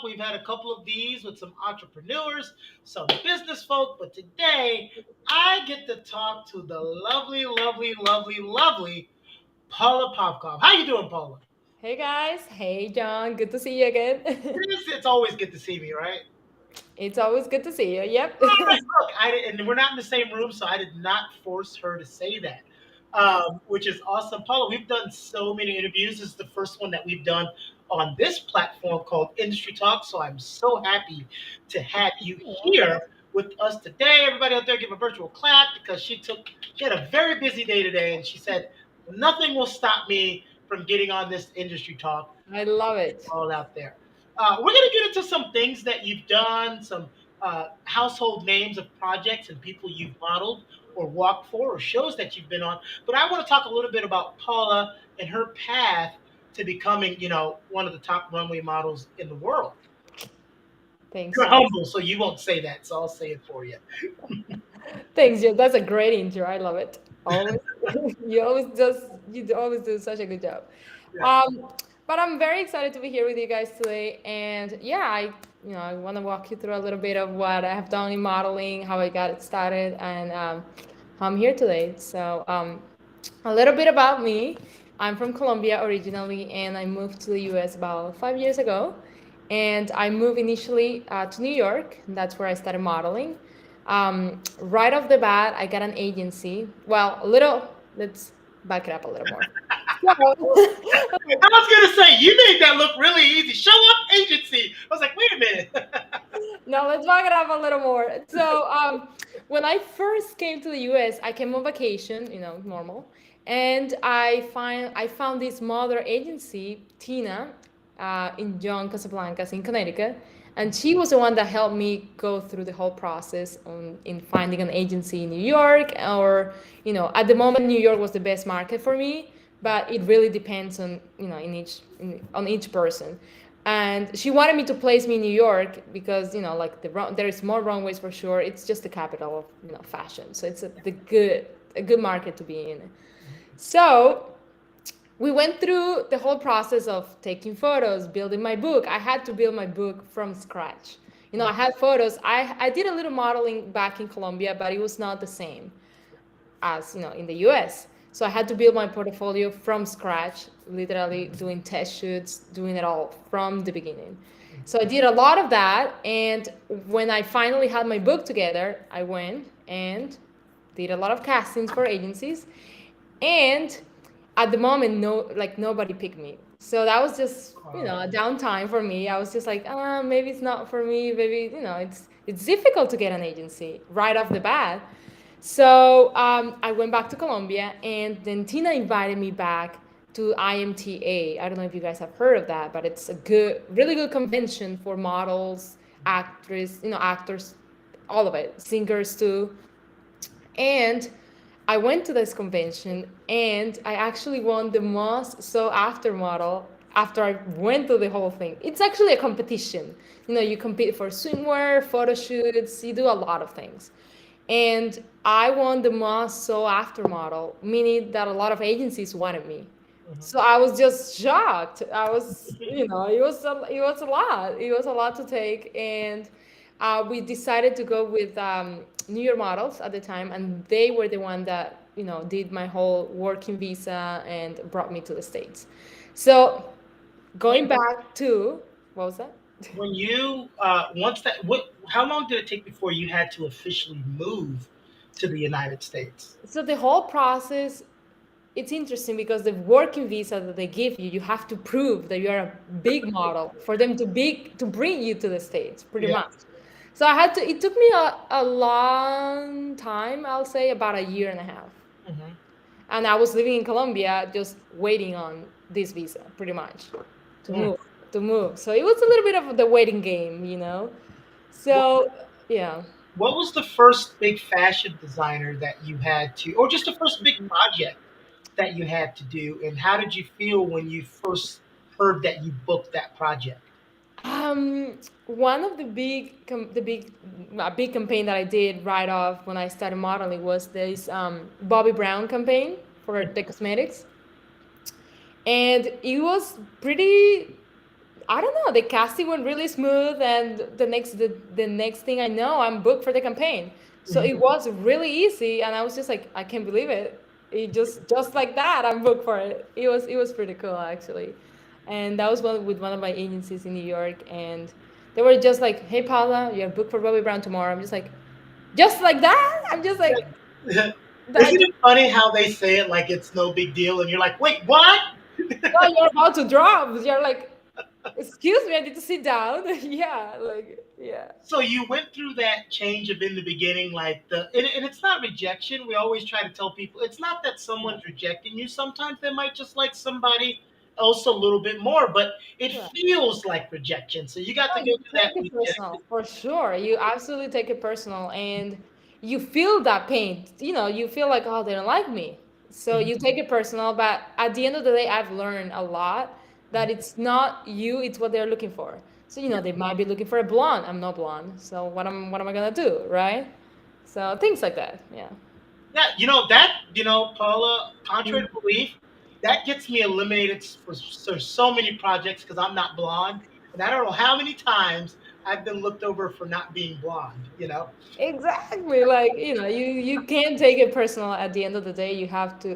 We've had a couple of these with some entrepreneurs, some business folk, but today I get to talk to the lovely, lovely, lovely, lovely Paula Pavkov. How you doing, Paula? Hey guys, hey John, good to see you again. It's always good to see me, right? It's always good to see you. Yep. All right, look, and we're not in the same room, so I did not force her to say that, which is awesome. Paula, we've done so many interviews. This is the first one that we've done on this platform called Industry Talk. So I'm so happy to have you here with us today. Everybody out there, give a virtual clap because she had a very busy day today, and she said nothing will stop me from getting on this Industry Talk. I love it. All out there. We're going to get into some things that you've done, some household names of projects and people you've modeled or walked for or shows that you've been on. But I want to talk a little bit about Paula and her path to becoming, one of the top runway models in the world. Thanks, You're John. humble, so you won't say that, so I'll say it for you. Thanks, John. That's a great intro. I love it. Always, you always do such a good job. Yeah. Um, but I'm very excited to be here with you guys today. And yeah, I want to walk you through a little bit of what I have done in modeling, how I got it started, and I'm here today. So a little bit about me. I'm from Colombia originally, and I moved to the US about 5 years ago. And I moved initially to New York. And that's where I started modeling. Right off the bat, I got an agency. Well, a little, let's back it up a little more. So, I was gonna say you made that look really easy. Show up agency. I was like, wait a minute. no, let's back it up a little more. So, when I first came to the US, I came on vacation, normal, and I found this mother agency, Tina, in John Casablancas in Connecticut, and she was the one that helped me go through the whole process in finding an agency in New York, or at the moment, New York was the best market for me, but it really depends on on each person. And she wanted me to place me in New York because like there is more runways for sure. It's just the capital of fashion, so it's a good market to be in. So we went through the whole process of taking photos, building my book. I had to build my book from scratch. I had photos. I did a little modeling back in Colombia, but it was not the same as in the US. So I had to build my portfolio from scratch, literally doing test shoots, doing it all from the beginning. So I did a lot of that, and when I finally had my book together, I went and did a lot of castings for agencies, and at the moment, no, like nobody picked me. So that was just a downtime for me. I was just like, maybe it's not for me. Maybe it's difficult to get an agency right off the bat. So I went back to Colombia, and then Tina invited me back to IMTA. I don't know if you guys have heard of that, but it's a really good convention for models, actors, all of it, singers too. And I went to this convention, and I actually won the most so after model after I went through the whole thing. It's actually a competition. You compete for swimwear, photo shoots, you do a lot of things. And I won the most so after model, meaning that a lot of agencies wanted me. So I was just shocked. I was, it was a lot. It was a lot to take, and we decided to go with New York models at the time, and they were the one that did my whole working visa and brought me to the States. So going when back to what was that? when you once that how long did it take before you had to officially move to the United States? So the whole process, it's interesting because the working visa that they give you, you have to prove that you're a big model for them to bring you to the States, pretty Yeah. much. So it took me a long time, I'll say about a year and a half. Hmm. And I was living in Colombia just waiting on this visa, pretty much, to Mm. move, to move. So it was a little bit of the waiting game. What, So, yeah. what was the first big fashion designer that you had to, or just the first big project that you had to do, and how did you feel when you first heard that you booked that project? One of a big campaign that I did right off when I started modeling was this Bobby Brown campaign for the cosmetics, and it was pretty. I don't know. The casting went really smooth, and the next thing I know, I'm booked for the campaign. So it Mhm. was really easy, and I was just like, I can't believe it. It just like that, I'm booked for it. It was pretty cool actually, and that was with one of my agencies in New York, and they were just like, "Hey Paula, you're booked for Bobby Brown tomorrow." I'm just like that. I'm just like, Isn't I it funny how they say it like it's no big deal, and you're like, wait, what? no, you're about to drop. You're like, excuse me, I need to sit down. Yeah, like yeah. So you went through that change of in the beginning, like and it's not rejection. We always try to tell people it's not that someone's rejecting you. Sometimes they might just like somebody else a little bit more, but it Yeah. feels like rejection. So you got to No, go you through that take it rejection. personal for sure. You absolutely take it personal, and you feel that pain. You feel like, oh, they don't like me. So Mhm. you take it personal, but at the end of the day, I've learned a lot that it's not you, it's what they're looking for. So Yeah, they might be looking for a blonde. I'm not blonde. So what am I gonna do, right? So things like that. Yeah. yeah. Paula. Contrary to belief, that gets me eliminated for so many projects because I'm not blonde, and I don't know how many times I've been looked over for not being blonde. Exactly. Like, you can't take it personal at the end of the day. You have to,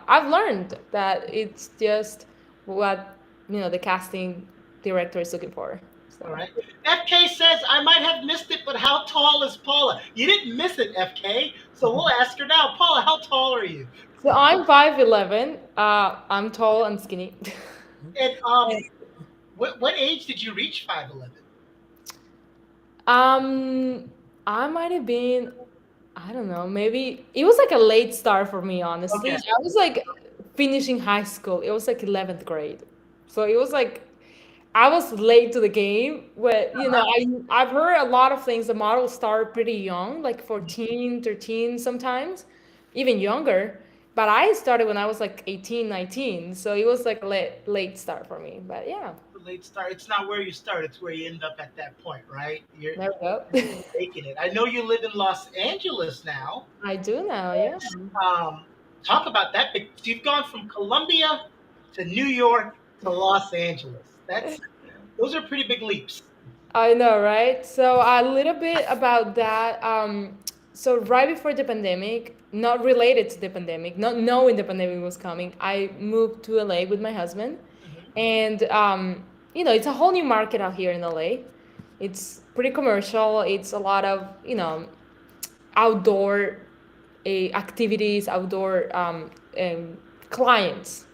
I've learned that it's just what, the casting director is looking for. All right. FK says, I might have missed it, but how tall is Paula? You didn't miss it, FK. So we'll ask her now. Paula, how tall are you? So I'm 5'11". I'm tall and skinny. And what age did you reach 5'11"? Um, I might have been, I don't know, maybe it was like a late start for me, honestly. Okay. I was like finishing high school. It was like 11th grade. So it was like I was late to the game. But, I've heard a lot of things. The models start pretty young, like 14, 13 sometimes, even younger. But I started when I was like 18, 19. So it was like a late start for me. But yeah, The late start. It's not where you start, it's where you end up at that point, right? there we go. You're making it. I know you live in Los Angeles now. I do now, yeah. Um, talk about that. So you've gone from Colombia to New York to Los Angeles. Those are pretty big leaps. I know, right? So a little bit about that. So right before the pandemic, not related to the pandemic, not knowing the pandemic was coming, I moved to LA with my husband, Hmm. and it's a whole new market out here in LA. It's pretty commercial. It's a lot of outdoor activities, outdoor clients.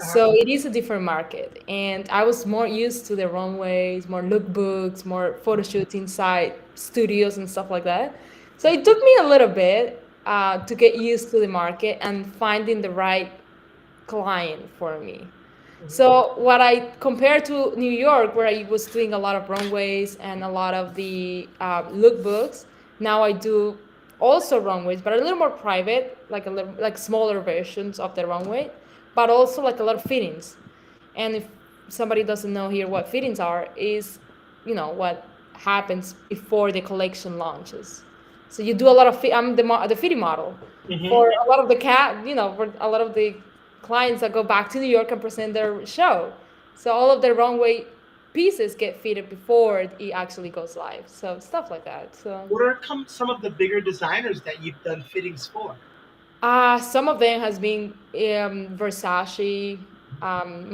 Uh-huh. So it is a different market. And I was more used to the runways, more lookbooks, more photo shoots inside studios and stuff like that. So it took me a little bit to get used to the market and finding the right client for me. Hmm. So what I compared to New York, where I was doing a lot of runways and a lot of the lookbooks, now I do also runways, but a little more private, like a little, like smaller versions of the runway, but also like a lot of fittings. And if somebody doesn't know here what fittings are, is what happens before the collection launches. So you do a lot of I'm the fitting model Hmm. for a lot of the for a lot of the clients that go back to New York and present their show. So all of the runway pieces get fitted before it actually goes live. So stuff like that. So What are some of the bigger designers that you've done fittings for? some of them has been Versace,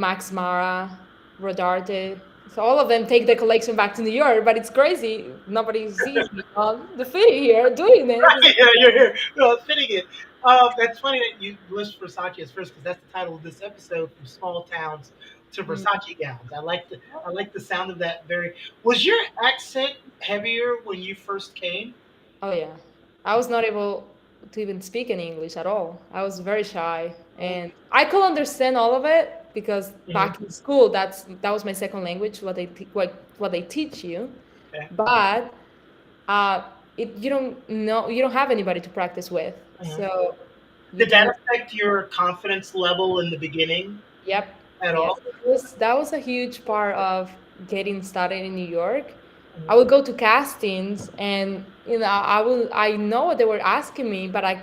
Max Mara, Rodarte. So all of them take the collection back to New York, but it's crazy. Nobody sees me on the fitting here doing it. Right, yeah, you're here. No, fitting it. That's funny that you list Versace as first because that's the title of this episode: from small towns to Mm. Versace gowns. I like the sound of that. Very. Was your accent heavier when you first came? Oh yeah. I was not able to even speak any English at all. I was very shy, Oh, and I could understand all of it because mhm. back in school that was my second language, what they teach you. Okay. But uh you don't have anybody to practice with. Mhm. So you Did that do. affect your confidence level in the beginning Yep. at Yep. all? That was a huge part of getting started in New York. I Mhm. would go to castings and I know what they were asking me, but I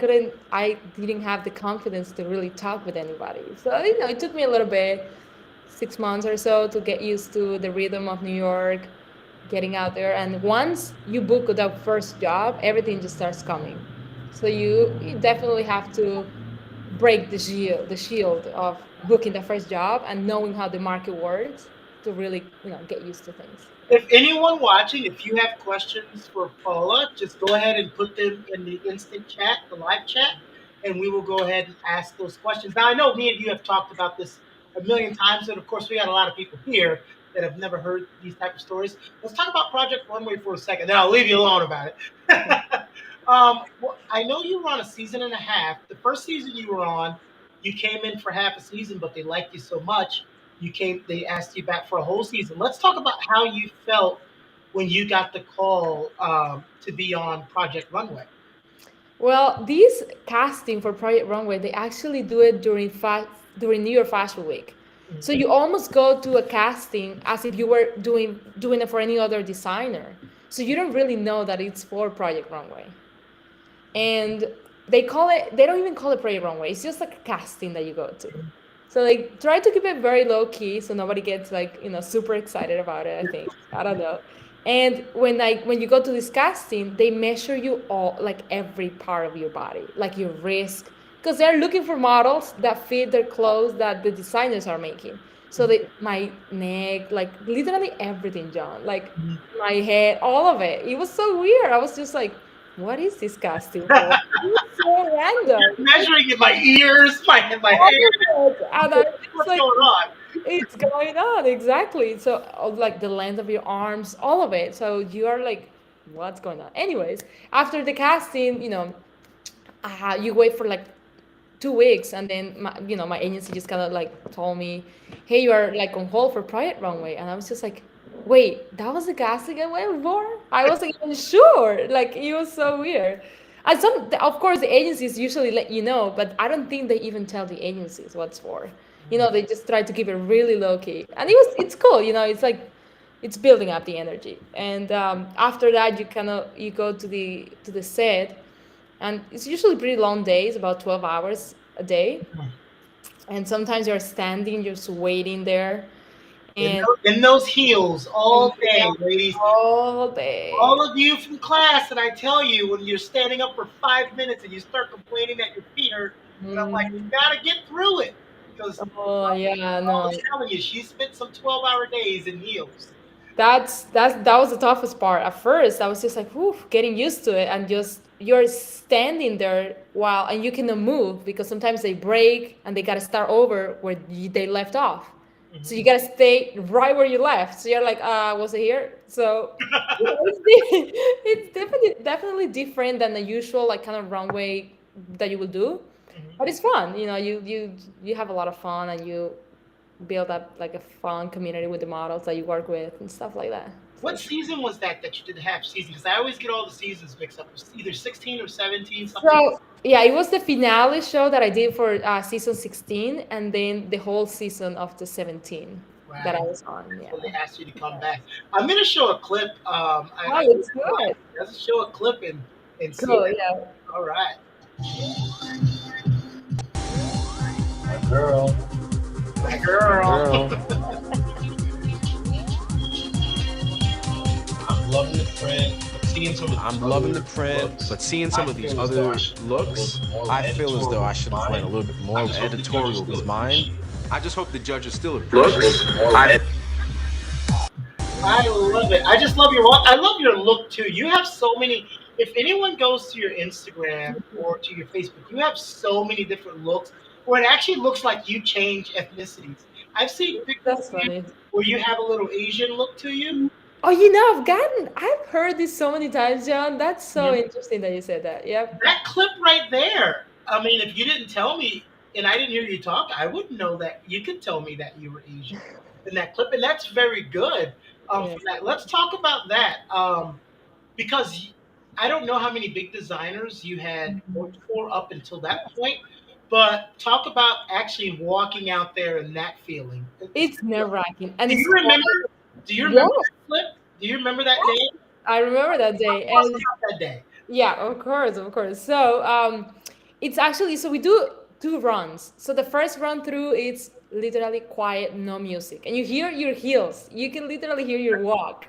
didn't have the confidence to really talk with anybody. So, it took me a little bit, 6 months or so to get used to the rhythm of New York, getting out there. And once you book the first job, everything just starts coming. So you definitely have to break the shield of booking the first job and knowing how the market works to really get used to things. If anyone watching, if you have questions for Paula, just go ahead and put them in the instant chat, the live chat, and we will go ahead and ask those questions. Now, I know me and you have talked about this a million times, and of course, we got a lot of people here that have never heard these type of stories. Let's talk about Project Runway for a second, then I'll leave you alone about it. Well, I know you were on a season and a half. The first season you were on, you came in for half a season, but they liked you so much they asked you back for a whole season. Let's talk about how you felt when you got the call to be on Project Runway. Well, these casting for Project Runway, they actually do it during New York Fashion Week. So Mhm. you almost go to a casting as if you were doing it for any other designer. So you don't really know that it's for Project Runway. And they don't even call it Project Runway. It's just like a casting that you go to. So they try to keep it very low key so nobody gets like, super excited about it, I think. I don't know. And when you go to this casting, they measure you all, like every part of your body, like your wrist, because they're looking for models that fit their clothes that the designers are making. So they, my neck, like literally everything, John, like Mhm. my head, all of it. It was so weird. I was just like, what is this casting for? It's so random. Measuring in my ears, my All hair. of it. And I was What's like, going on? it's going on, exactly. So, like the length of your arms, all of it. So you are like, what's going on? Anyways, after the casting, you wait for like 2 weeks, and then my agency just kind of like told me, hey, you are like on hold for Project Runway, and I was just like, wait, that was the casting I went for? I wasn't even sure. Like it was so weird. And of course, the agencies usually let you know, but I don't think they even tell the agencies what's for. They just try to keep it really low key, and it's cool. It's like it's building up the energy, and after that, you go to the set, and it's usually pretty long days, about 12 hours a day, and sometimes you're standing just waiting there, and In those heels all day, yeah, ladies. all day. All of you from class, and I tell you, when you're standing up for 5 minutes and you start complaining that your feet hurt, and I'm like, you Mhm. gotta get through it. Because Oh yeah, I no, was telling you, she spent some 12-hour days in heels. that was the toughest part. At first I was just like, whew, getting used to it, and just you're standing there while, and you cannot move because sometimes they break and they got to start over where they left off, so you Mhm. got to stay right where you left. So you're like, was it here? So it's definitely different than the usual like kind of runway that you will do, Mhm. but it's fun. You have a lot of fun, and you build up like a fun community with the models that you work with and stuff like that. So What it's season was that you did half season? Because I always get all the seasons mixed up. It was either 16 or 17, something. so yeah, it was the finale show that I did for season 16, and then the whole season of the 17 that I Right. was on. That's Yeah. when they asked you to come back. I'm gonna show a clip. Oh, I it's good. let's show a clip and see. Cool. Yeah. All right. My girl, My my girl. girl. I'm loving the print, but seeing some of these I'm loving the other print, looks, but seeing some I of these feel as though I other should have went a little looks, bit more I feel as though editorial I with should have went a mine. little bit I more just hope the judges editorial still with mine. appreciate I just hope the judges still appreciate looks. it. I love it. I just love your I love your look too. You have so many. If anyone goes to your Instagram or to your Facebook, you have so many different looks where it actually looks like you change ethnicities. I've seen pictures of That's you funny. where you have a little Asian look to you. Oh, I've heard this so many times, John. That's so interesting that you said that. Yep. That clip right there. I mean, if you didn't tell me and I didn't hear you talk, I wouldn't know that you could tell me that you were Asian in that clip, and that's very good. Yeah. For that, let's talk about that. Because I don't know how many big designers you had worked for up until that point, but talk about actually walking out there and that feeling. Do It's nerve-wracking, and it's you remember? quite, Do you yeah. remember that clip? Do you remember that day? I remember that day, Talk and about that day. yeah, of course, of course. So it's actually, so we do two runs. So the first run through, it's literally quiet, no music, and you hear your heels. You can literally hear your walk,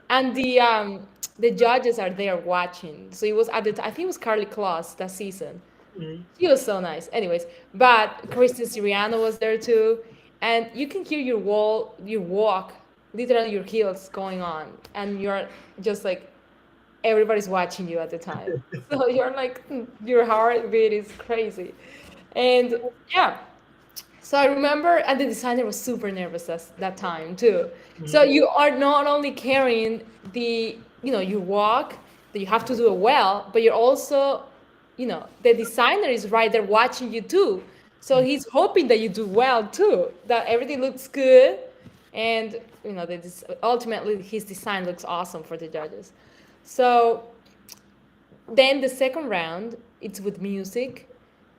and the judges are there watching. So it was I think it was Carly Kloss that season. Mhm. She was so nice. Anyways, but Kristen Siriano was there too, and you can hear your walk, literally your heels going on, and you're just like everybody's watching you at the time. So you're like, your heartbeat is crazy. And yeah, so I remember, and the designer was super nervous that time too. So Mhm. you are not only carrying your walk, that you have to do it well, but you're also, the designer is right there watching you too. So he's hoping that you do well too, that everything looks good. And, ultimately his design looks awesome for the judges. So then the second round, it's with music,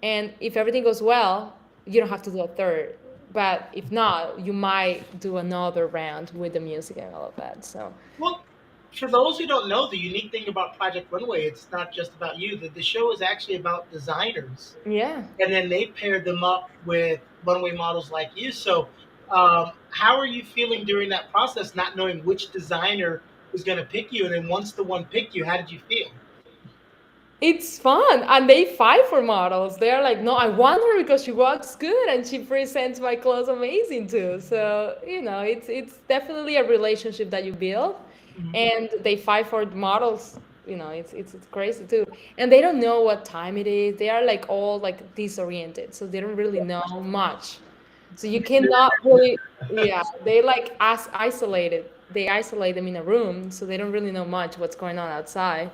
and if everything goes well, you don't have to do a third. But if not, you might do another round with the music and all of that. So Well, for those who don't know, the unique thing about Project Runway, it's not just about you. The show is actually about designers, yeah, and then they paired them up with runway models like you. So, how are you feeling during that process, not knowing which designer was going to pick you? And then once the one picked you, how did you feel? It's fun, and they fight for models. They're like, no, I want her because she walks good and she presents my clothes amazing too. So it's definitely a relationship that you build, Mhm. and they fight for models. It's crazy too, and they don't know what time it is. They are like all like disoriented, so they don't really know much. So you cannot really, yeah. They like as isolated. They isolate them in a room, so they don't really know much what's going on outside.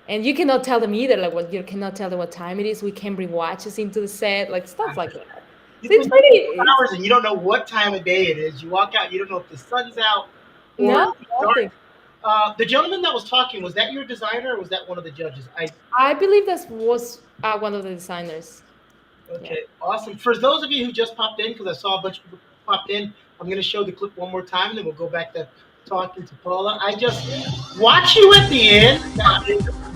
And you cannot tell them either, like what you cannot tell them what time it is. We can bring watches into the set, like stuff like that. You So can it's go pretty. 4 hours and you don't know what time of day it is. You walk out, you don't know if the sun's out or No, if it's dark. nothing. The gentleman that was talking, was that your designer or was that one of the judges? I believe that was one of the designers. Yeah. Okay, awesome. For those of you who just popped in, because I saw a bunch of people popped in, I'm going to show the clip one more time, and then we'll go back to talking to Paula. I just watch you at the end.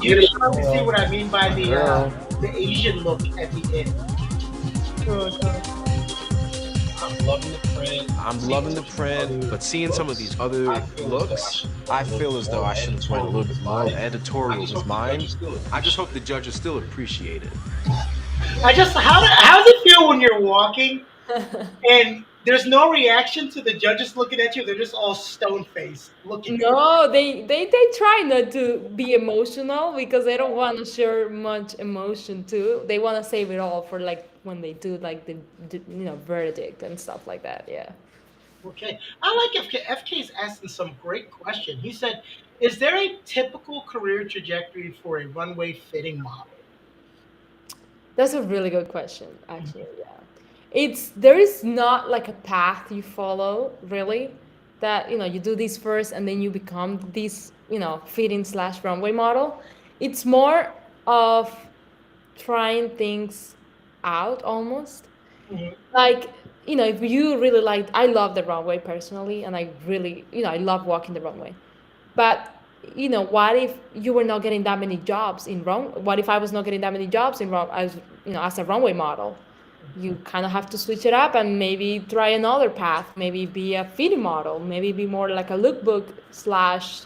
You surely see what I mean by My girl. the Asian look at the end. Sure, sure. I'm loving the print. I'm Seeing loving the some of these print, other but seeing some of looks, these other I feel as though I looks, should have I went a little feel bit as though more I should have went a little bit more editorial editorial with with mine. mine. I just hope the judges still appreciate it. How does it feel when you're walking and there's no reaction to the judges looking at you? They're just all stone faced looking at you. No, they try not to be emotional because they don't want to share much emotion too. They want to save it all for like when they do like the verdict and stuff like that. Yeah. Okay, I like FK. FK's asking some great question. He said, "Is there a typical career trajectory for a runway fitting model?" That's a really good question, actually. Yeah. It's there is not like a path you follow, really, that you do this first and then you become this, fitting slash runway model. It's more of trying things out almost. Mhm. Like, if you really like, I love the runway personally, and I really, I love walking the runway. But what if you were not getting that many jobs in run? What if I was not getting that many jobs in run as as a runway model? You kind of have to switch it up and maybe try another path. Maybe be a fitting model. Maybe be more like a lookbook slash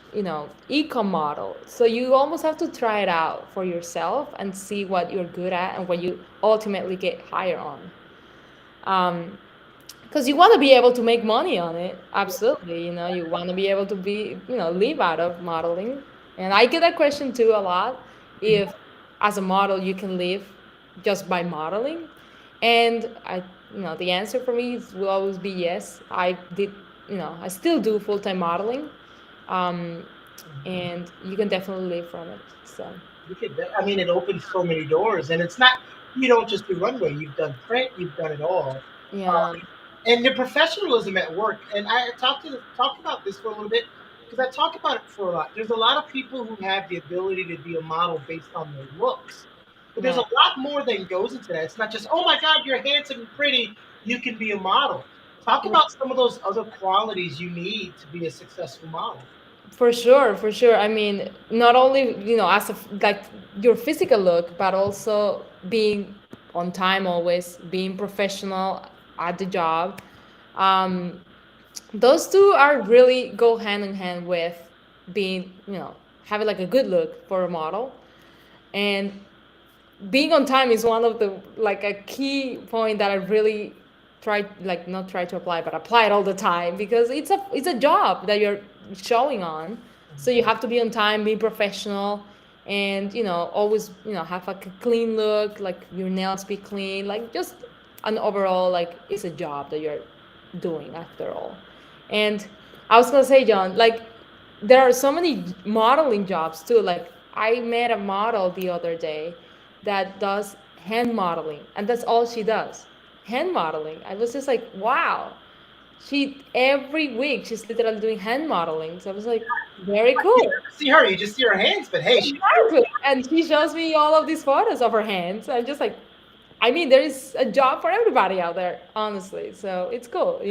ecom model. So you almost have to try it out for yourself and see what you're good at and what you ultimately get hired on. Um, because you want to be able to make money on it, absolutely. You want to be able to be live out of modeling. And I get that question too a lot, if as a model you can live just by modeling. And the answer for me will always be yes. I did, I still do full-time modeling. um, and you can definitely live from it, so I mean, it opens so many doors, and it's not. You don't just do runway. You've done print. You've done it all. yeah. And the professionalism at work. And I talked about this for a little bit because I talk about it for a lot. There's a lot of people who have the ability to be a model based on their looks, but there's a Yeah. lot more that goes into that. It's not just, oh my God, you're handsome and pretty, you can be a model. Talk about some of those other qualities you need to be a successful model. For sure, for sure. I mean, not only, as a, like your physical look, but also being on time always, being professional at the job. Um, those two are really go hand in hand with being, having like a good look for a model. And being on time is one of the like a key point that I really try, like not try to apply but apply it all the time, because it's a job that you're showing on. So you have to be on time, be professional, and always have like a clean look, like your nails be clean, like just an overall, like it's a job that you're doing after all. And I was gonna say, John, like there are so many modeling jobs too. Like I met a model the other day that does hand modeling, and that's all she does. Hand modeling. I was just like, wow. She every week she's literally doing hand modeling. So I was like, very You cool. never see her, you just see her hands, but hey, she's doing Exactly. And she shows me all of these photos of her hands. I'm just like, I mean, there is a job for everybody out there, honestly. So it's cool.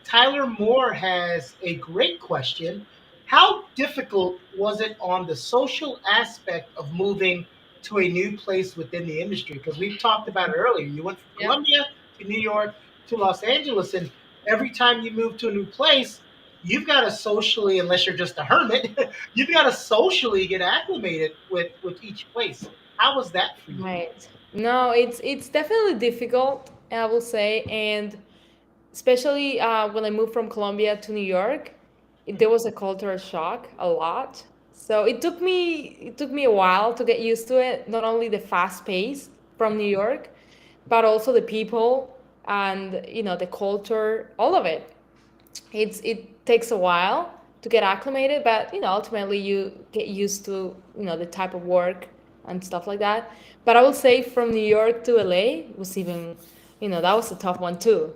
Tyler Moore has a great question. How difficult was it on the social aspect of moving to a new place within the industry? Because we've talked about it earlier. You went from Yeah. Colombia to New York to Los Angeles, and every time you move to a new place, you've got to socially, unless you're just a hermit, you've got to socially get acclimated with each place. How was that for you? Right. No, it's definitely difficult, I will say, and especially when I moved from Colombia to New York, there was a cultural shock a lot. So it took me a while to get used to it. Not only the fast pace from New York, but also the people and the culture, all of it. It takes a while to get acclimated, but ultimately you get used to the type of work and stuff like that. But I would say from New York to LA was even that was a tough one too.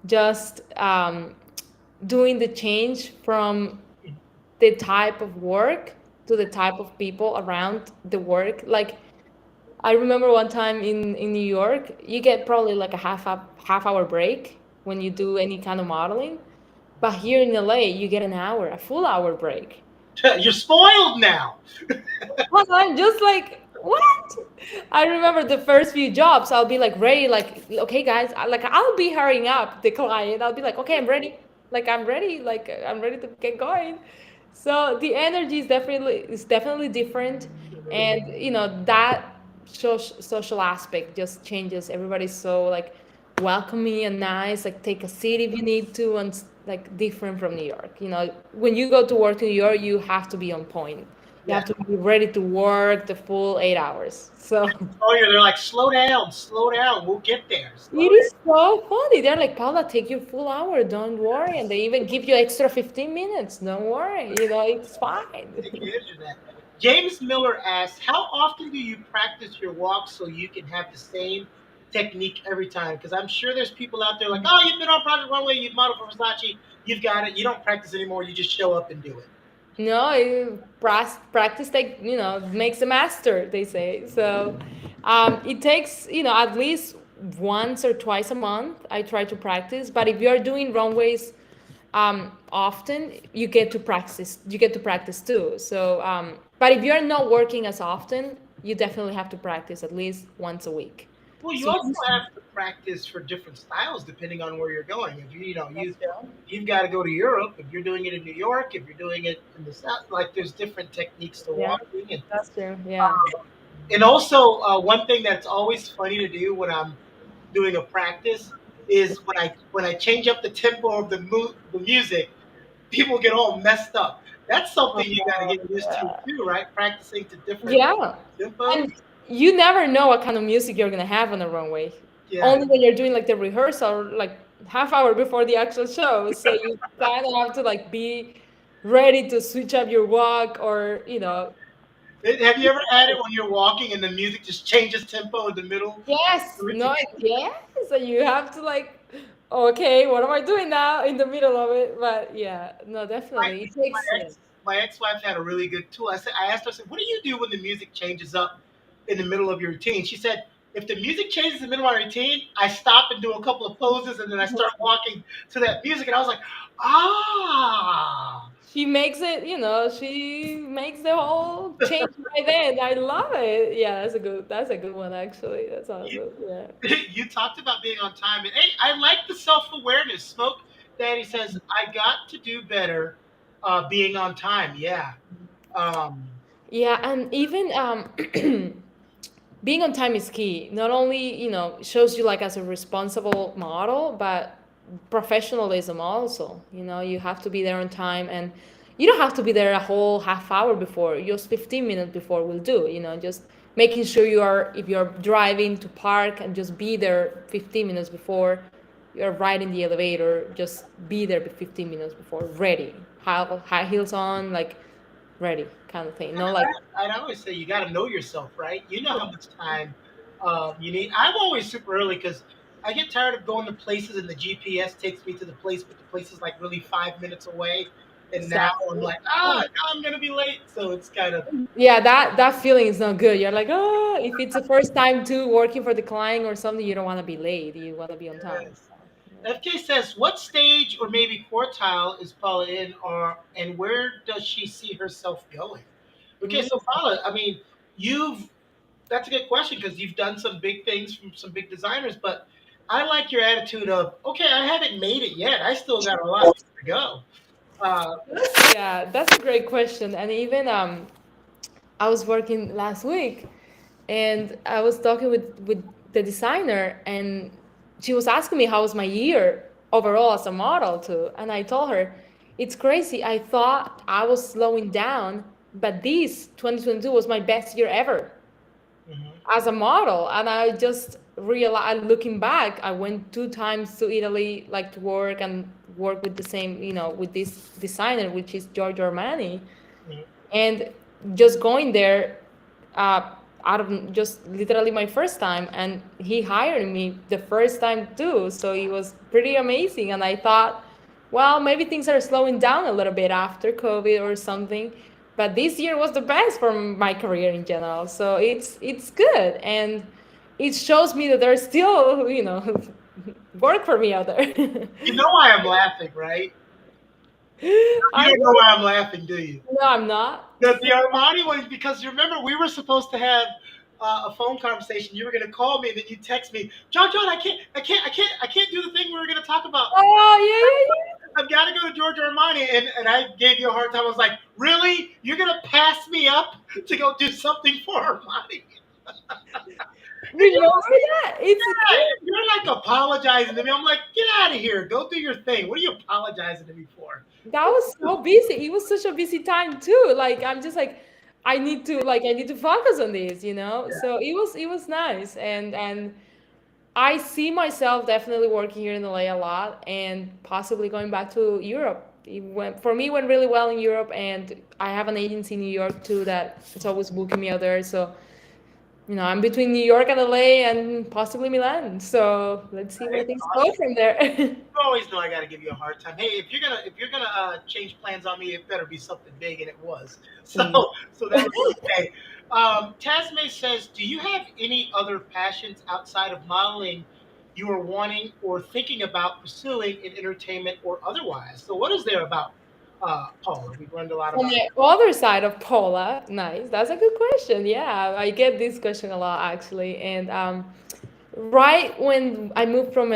Just doing the change from the type of work to the type of people around the work. Like I remember one time in New York, you get probably like a half hour break when you do any kind of modeling. But here in LA, you get an hour, a full hour break. You're spoiled now. Well, I'm just like, what? I remember the first few jobs, I'll be like ready, like, okay, guys, like I'll be hurrying up the client. I'll be like, okay, I'm ready. Like I'm ready. Like I'm ready to get going. So the energy is definitely different, and that social aspect just changes. Everybody's so like welcoming and nice. Like take a seat if you need to, and like different from New York. When you go to work in New York, you have to be on point. You Yeah. have to be ready to work the full 8 hours. So Oh, yeah. They're like, slow down. We'll get there. Slow it is so funny. They're like, Paula, take your full hour. Don't worry. And they even give you extra 15 minutes. Don't worry. It's fine. take advantage of that. James Miller asks, how often do you practice your walk so you can have the same technique every time? Because I'm sure there's people out there like, oh, you've been on Project Runway, you've modeled for Versace, you've got it. You don't practice anymore. You just show up and do it. No, practice like makes a master. They say so. It takes at least once or twice a month. I try to practice, but if you are doing runways often, you get to practice. You get to practice too. So, but if you are not working as often, you definitely have to practice at least once a week. Well, you So also have to practice for different styles depending on where you're going. If that's true. you've got to go to Europe. If you're doing it in New York, if you're doing it in the South, like there's different techniques to Yeah, walking, that's true. Yeah. and also one thing that's always funny to do when I'm doing a practice is when I change up the tempo of the music, people get all messed up. That's something you got to get used to too, right? Practicing to different Yeah. tempos. And you never know what kind of music you're gonna have on the runway. Yeah. Only when you're doing like the rehearsal, like half hour before the actual show. So you kind of have to like be ready to switch up your walk or. Have you ever had it when you're walking and the music just changes tempo in the middle? Yes, no, yes. So you have to like, okay, what am I doing now in the middle of it? But yeah, no, My definitely. It my takes. ex my ex-wife had a really good tool. I asked her, I said, "What do you do when the music changes up in the middle of your routine?" She said, "If the music changes in the middle of my routine, I stop and do a couple of poses, and then I start walking to that music." And I was like, "Ah." She makes the whole change right then. I love it. Yeah, that's a good one actually. That's You, awesome. Yeah. you talked about being on time, and hey, I like the self-awareness. Smoke Daddy says, "I got to do better, being on time." Yeah. Um, Yeah, and even being on time is key. Not only, shows you like as a responsible model, but professionalism also. You have to be there on time, and you don't have to be there a whole half hour before. Just 15 minutes before will do. Just making sure if you're driving to park and just be there 15 minutes before. You're riding the elevator, just be there 15 minutes before, ready. High heels on, like ready kind of thing. No, like I'd always say you got to know yourself, right? You know how much time you need. I'm always super early because I get tired of going to places and the GPS takes me to the place, but the place is like really 5 minutes away. And now I'm exactly. like, Oh, now I'm gonna be late. So it's kind of yeah, that feeling is not good. You're like, oh, if it's the first time too working for the client or something, you don't want to be late. You want to be on time. yes. So, FK says, what stage or maybe quartile is Paula in, or and where does she see herself going? Okay, yeah. so Paula, I mean, you've that's a good question because you've done some big things from some big designers, but I like your attitude of, okay, I haven't made it yet. I still got a lot to go. Uh, Yeah, that's a great question. And even I was working last week and I was talking with the designer and she was asking me how was my year overall as a model too. And I told her, it's crazy. I thought I was slowing down, but this 2022 was my best year ever mhm. as a model. And I just realized, looking back, I went 2 times to Italy, like to work and work with the same, with this designer, which is Giorgio Armani. Mhm. And just going there, uh, out of just literally my first time, and he hired me the first time too. So it was pretty amazing. And I thought, well, maybe things are slowing down a little bit after COVID or something. But this year was the best for my career in general. So it's good, and it shows me that there's still work for me out there. You know why I'm laughing, right? You I don't know why I'm laughing, do you? no, I'm not. The Armani one, because you remember we were supposed to have a phone conversation. You were going to call me, and then you text me, John, I can't do the thing we were going to talk about. Oh yeah, I've got to go to Georgia Armani, and I gave you a hard time. I was like, really? You're going to pass me up to go do something for Armani? remember that? It's Yeah, you're like apologizing to me. I'm like, get out of here. Go do your thing. What are you apologizing to me for? that was so busy. It was such a busy time too. Like I'm just like, I need to focus on this. So it was nice, and I see myself definitely working here in LA a lot, and possibly going back to Europe. For me, it went really well in Europe, and I have an agency in New York too that is always booking me out there. So I'm between New York and LA and possibly Milan. So let's see where Right? things go Awesome. from there. You always know I got to give you a hard time. Hey, if you're gonna change plans on me, it better be something big, and it was. So Mm. so that was okay. Tasme says, do you have any other passions outside of modeling you are wanting or thinking about pursuing in entertainment or otherwise? So what is there about Paula? We've learned a lot On about. the other side of Paula, nice. That's a good question. Yeah, I get this question a lot actually. And right when I moved from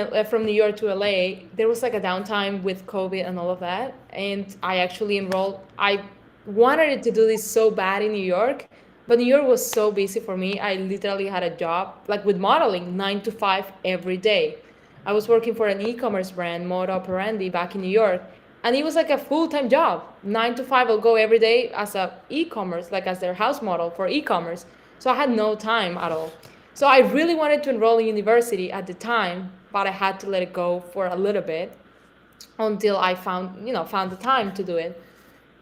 New York to LA, there was like a downtime with COVID and all of that, and I actually enrolled. I wanted to do this so bad in New York, but New York was so busy for me. I literally had a job like with modeling 9 to 5 every day. I was working for an e-commerce brand, Moda Operandi, back in New York, and it was like a full-time job. 9 to 5, I'll go every day as a e-commerce, like as their house model for e-commerce. So I had no time at all. So I really wanted to enroll in university at the time, but I had to let it go for a little bit until I found the time to do it.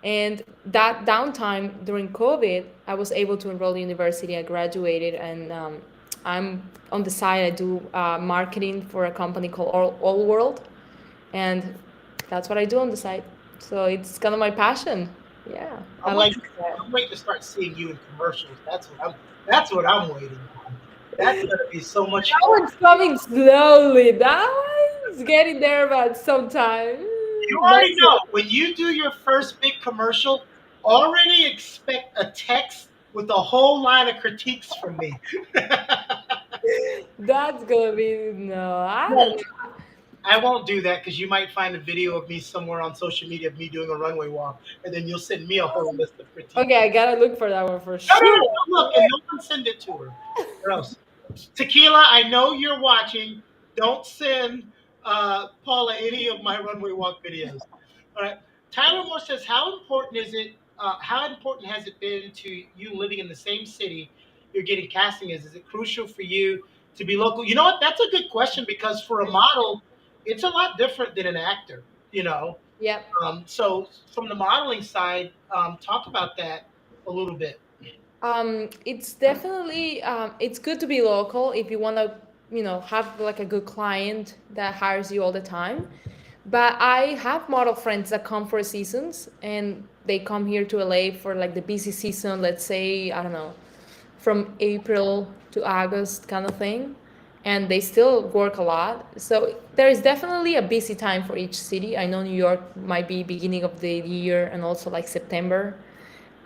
And that downtime during COVID, I was able to enroll in university. I graduated, and I'm on the side. I do marketing for a company called All World, and that's what I do on the side. So it's kind of my passion. Yeah, I I'm like waiting. that. I'm waiting to start seeing you in commercials. That's what I'm waiting on. That's gonna be so much That fun. one's coming slowly. That one's getting there, but sometime. You Not already know when you do your first big commercial, already expect a text with a whole line of critiques from me. That's gonna be no. I don't Well, know. I won't do that because you might find a video of me somewhere on social media of me doing a runway walk, and then you'll send me a whole list of critiques. Okay, I gotta look for that one for No, no, no, sure. no, look, and no one send it to her. Or else. Tequila, I know you're watching. Don't send Paula any of my runway walk videos. All right. Tyler Moore says, how important is it? How important has it been to you living in the same city you're getting casting? Is it crucial for you to be local? You know what? That's a good question because for a model, it's a lot different than an actor. You know. Yep. So from the modeling side, talk about that a little bit. It's definitely it's good to be local if you want to, have like a good client that hires you all the time. But I have model friends that come for seasons and they come here to LA for like the busy season, let's say, I don't know, from April to August kind of thing. And they still work a lot. So there is definitely a busy time for each city. I know New York might be beginning of the year and also like September.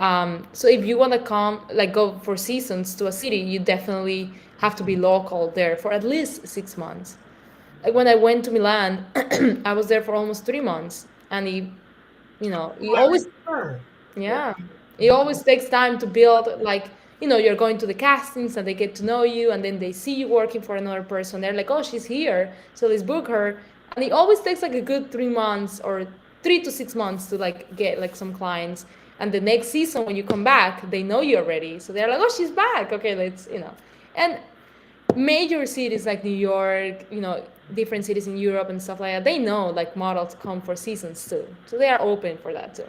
So if you want to come, like go for seasons to a city, you definitely have to be local there for at least 6 months. Like when I went to Milan, I was there for almost 3 months, and You I always, remember. Yeah. yeah, it always takes time to build, like, you're going to the castings and they get to know you, and then they see you working for another person. They're like, oh, she's here, so let's book her. And it always takes like a good 3 months or 3 to 6 months to like get like some clients. And the next season when you come back, they know you already, so they're like, oh, she's back. Okay, let's. And major cities like New York, different cities in Europe and stuff like that, they know like models come for seasons too, so they are open for that too.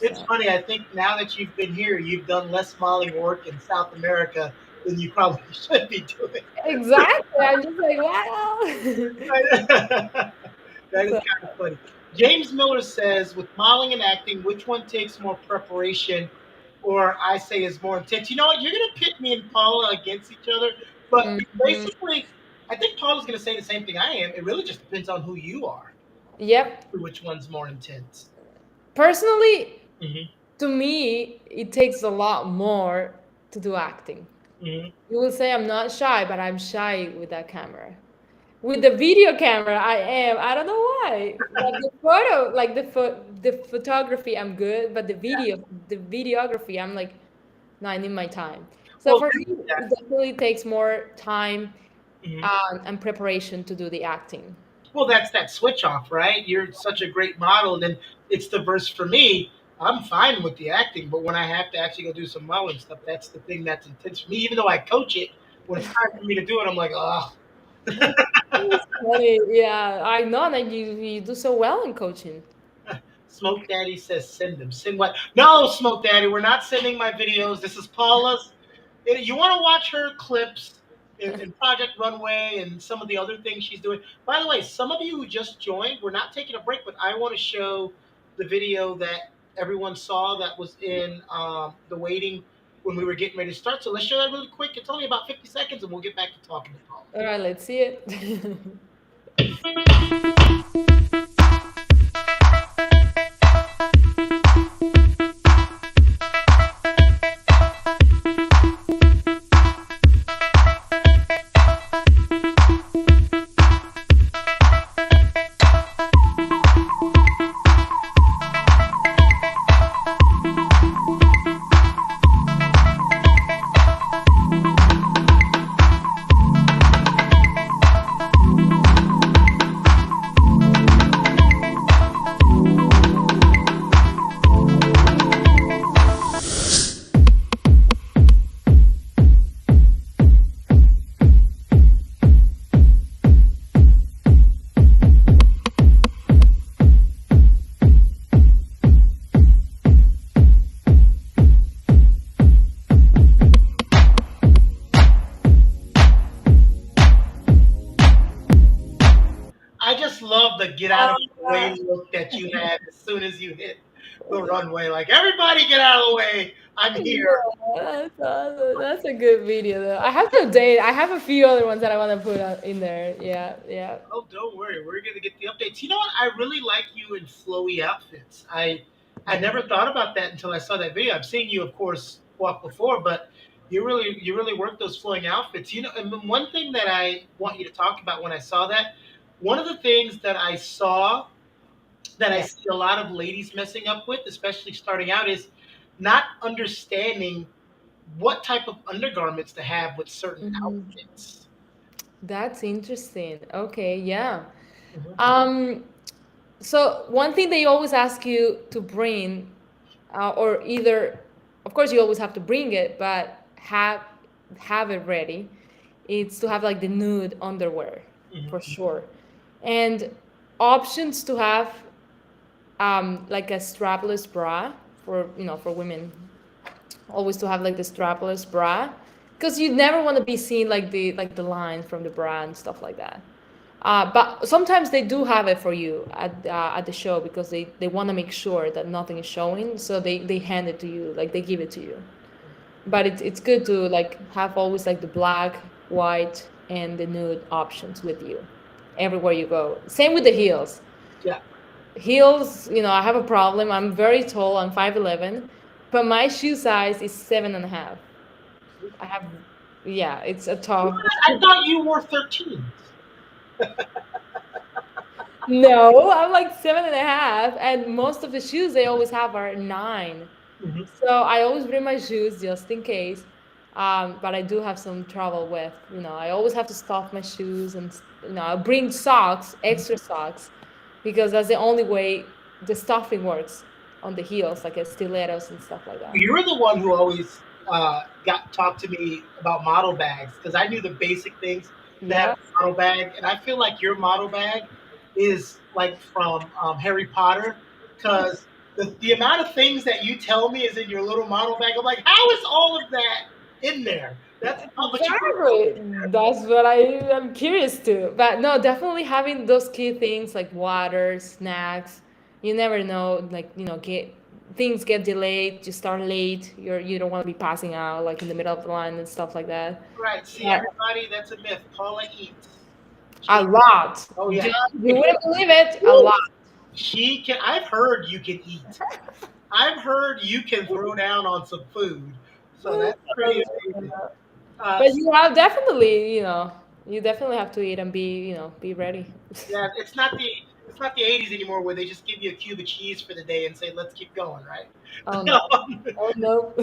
It's So funny. I think now that you've been here, you've done less modeling work in South America than you probably should be doing. exactly, I'm just like, wow. That is So, kind of funny. James Miller says, with modeling and acting, which one takes more preparation, or I say is more intense? You know what? You're going to pit me and Paula against each other, but mhm. basically, I think Paula's going to say the same thing I am. It really just depends on who you are, Yep. which one's more intense. Personally, Hmm. to me, it takes a lot more to do acting. Hmm. You will say I'm not shy, but I'm shy with that camera. With the video camera, I am. I don't know why. Like the photo, like the photography, I'm good, but the videography, I'm like, no, I need my time. So Well, for me, it that's, definitely takes more time mhm. and preparation to do the acting. Well, that's that switch off, right? You're such a great model, and then it's the verse for me. I'm fine with the acting, but when I have to actually go do some modeling stuff, that's the thing that's intense for me. Even though I coach it, when it's time for me to do it, I'm like, oh. It's funny, yeah. I know that you do so well in coaching. Smoke Daddy says send them. Send what? No, Smoke Daddy, we're not sending my videos. This is Paula's. You want to watch her clips in Project Runway and some of the other things she's doing. By the way, some of you who just joined, we're not taking a break, but I want to show the video that everyone saw that was in the waiting when we were getting ready to start. So let's show that really quick. It's only about 50 seconds, and we'll get back to talking to Paula. All right, let's see it. I just love the get out of the way look that you had as soon as you hit the runway. Like, everybody get out of the way. I'm here. That's awesome. That's a good video though. I have to update. I have a few other ones that I want to put in there. Yeah, yeah. Oh, don't worry. We're gonna get the updates. You know what? I really like you in flowy outfits. I never thought about that until I saw that video. I've seen you, of course, walk before, but you really work those flowing outfits. And the one thing that I want you to talk about when I saw that, one of the things that I saw that I Yeah. see a lot of ladies messing up with, especially starting out, is not understanding what type of undergarments to have with certain Mhm. outfits. That's interesting. Okay, yeah. Mhm. Um, so one thing they always ask you to bring, or either, of course, you always have to bring it, but have it ready. It's to have like the nude underwear for Mhm. sure, and options to have like a strapless bra for women. Always to have like the strapless bra, because you never want to be seen like the line from the bra and stuff like that. But sometimes they do have it for you at the show because they want to make sure that nothing is showing, so they hand it to you, like they give it to you. But it's good to like have always like the black, white, and the nude options with you everywhere you go. Same with the heels. Yeah. Heels, I have a problem. I'm very tall. I'm 5'11", but my shoe size is 7.5. I have, yeah, it's a tough. I thought you wore 13s. No, I'm like 7.5, and most of the shoes they always have are 9. Mhm. So I always bring my shoes just in case. But I do have some trouble with, I always have to stuff my shoes and, I bring socks, extra socks, because that's the only way the stuffing works on the heels, like a stilettos and stuff like that. You're the one who always got talked to me about model bags because I knew the basic things to have Yeah. a model bag, and I feel like your model bag is like from Harry Potter because the amount of things that you tell me is in your little model bag. I'm like, how is all of that in there? That's not what you put. Exactly. That's what I am curious to. But no, definitely having those key things like water, snacks. You never know, like, get things get delayed, you start late, you don't want to be passing out like in the middle of the line and stuff like that. Right. See, But everybody, that's a myth. Paula eats. a She, lot. oh yeah, You wouldn't believe it, a lot. she can. I've heard you can eat. I've heard you can throw down on some food, so that's pretty amazing. But So, you have definitely, you definitely have to eat and be ready. yeah, it's not the '80s anymore where they just give you a cube of cheese for the day and say let's keep going, right? Oh no. Oh no.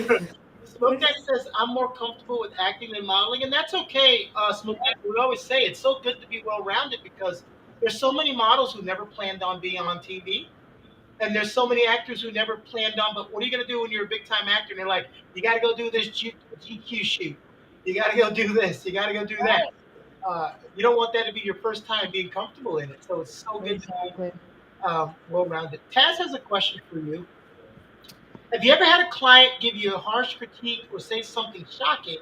Smoke Guy says I'm more comfortable with acting than modeling, and that's okay. Smoke Guy, we always say it's so good to be well rounded because there's so many models who never planned on being on TV. And there's so many actors who never planned on, but what are you going to do when you're a big time actor? And they're like, you got to go do this GQ shoot. You got to go do this. You got to go do that. You don't want that to be your first time being comfortable in it. So it's so good to be Exactly. well rounded. Taz has a question for you. Have you ever had a client give you a harsh critique or say something shocking